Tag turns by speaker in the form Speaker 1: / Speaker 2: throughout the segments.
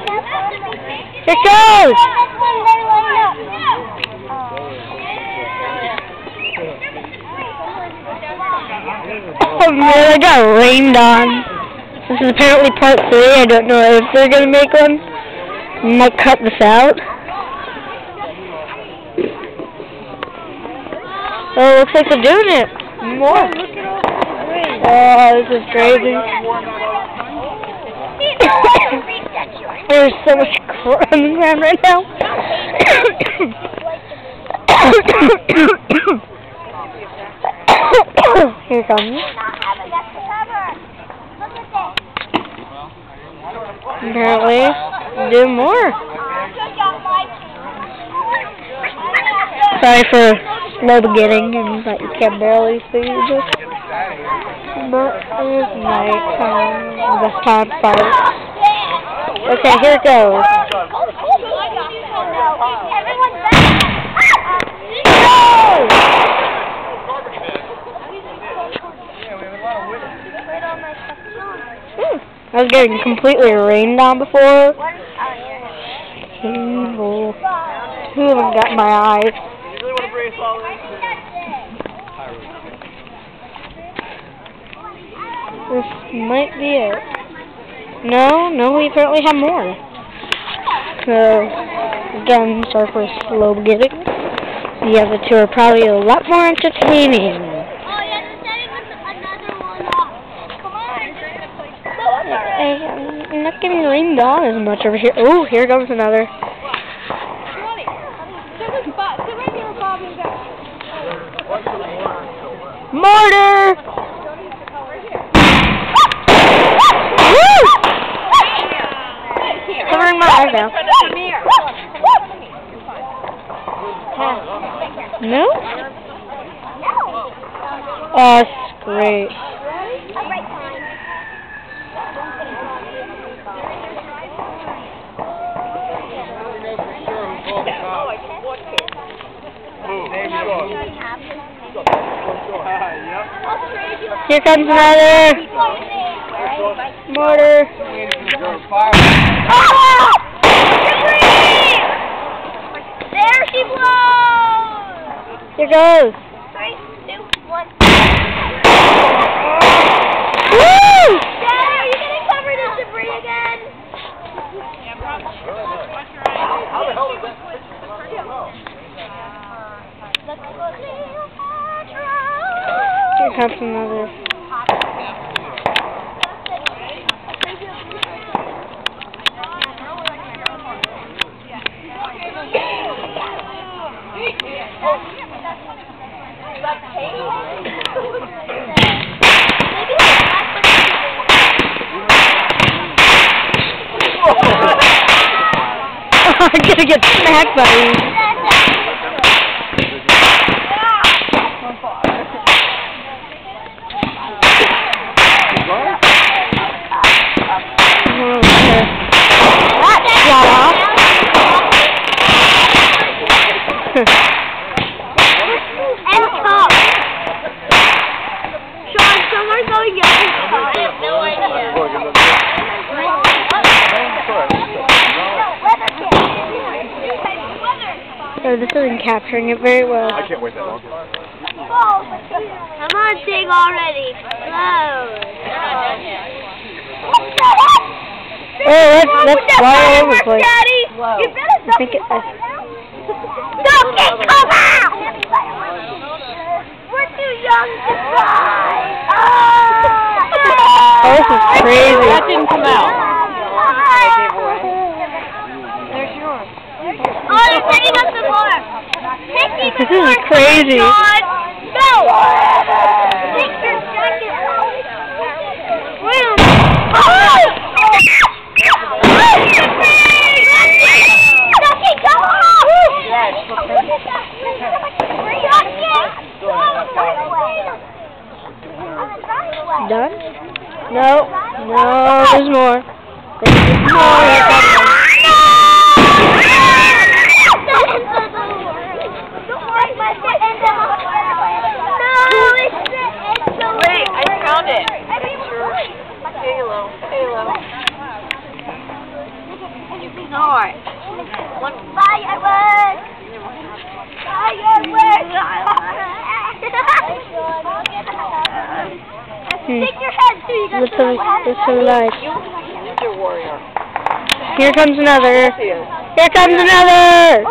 Speaker 1: Here it goes! Oh man, I got rained on. This is apparently part 3. I don't know if they're gonna make one. I might cut this out. Oh, looks like they're doing it. More. Oh, this is crazy. There's so much crap on the ground right now. Here it comes. Apparently, do more. Sorry for slow beginning and that you can barely see this. But it is nighttime. The time fight. Okay, here it goes. I was getting completely rained on before. Evil. Who even got my eyes? This might be it. No, we apparently have more. So, again, sorry for slow beginning. The other two are probably a lot more entertaining. I'm not getting rained on as much over here. Oh, here comes another. Mortar! Woo! Covering my eyes now. No? Oh, it's great. Here comes another mortar. Oh! There she blows! Here goes. 3, 2, 1. Woo! Dad, are you going to cover this debris again? Yeah, probably. How the hell is that? Here comes another. I'm gonna get smacked by you. And top. Sean, somewhere going up. I have no idea. Oh, this isn't capturing it very well.
Speaker 2: I can't wait that long.
Speaker 1: Come on, Sig already. Slow. Oh, let's fly all over the place.
Speaker 3: Daddy. You better
Speaker 1: I think it.
Speaker 3: Don't get come out! We're too young to fly!
Speaker 1: Oh, this is crazy.
Speaker 4: That didn't come out.
Speaker 3: There's yours. Oh, they're setting up some more!
Speaker 1: This is crazy.
Speaker 3: No! Take your jacket off!
Speaker 1: Done? No, there's more. There's more.
Speaker 4: Wait, I found it. Halo. Not.
Speaker 3: Fireworks! Stick your head so you got
Speaker 1: Listen, like.
Speaker 4: Ninja warrior.
Speaker 1: Here comes another. Here comes another.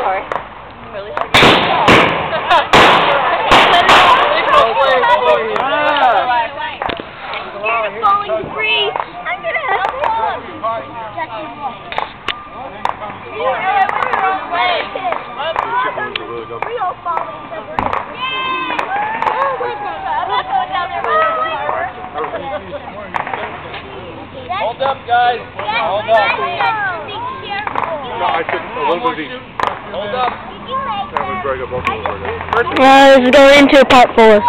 Speaker 4: Sorry.
Speaker 3: Falling free. I'm gonna have we all falling.
Speaker 2: Hold up, guys. Hold up. No, I said a little bit each. Hold up.
Speaker 1: Let's go into part 4.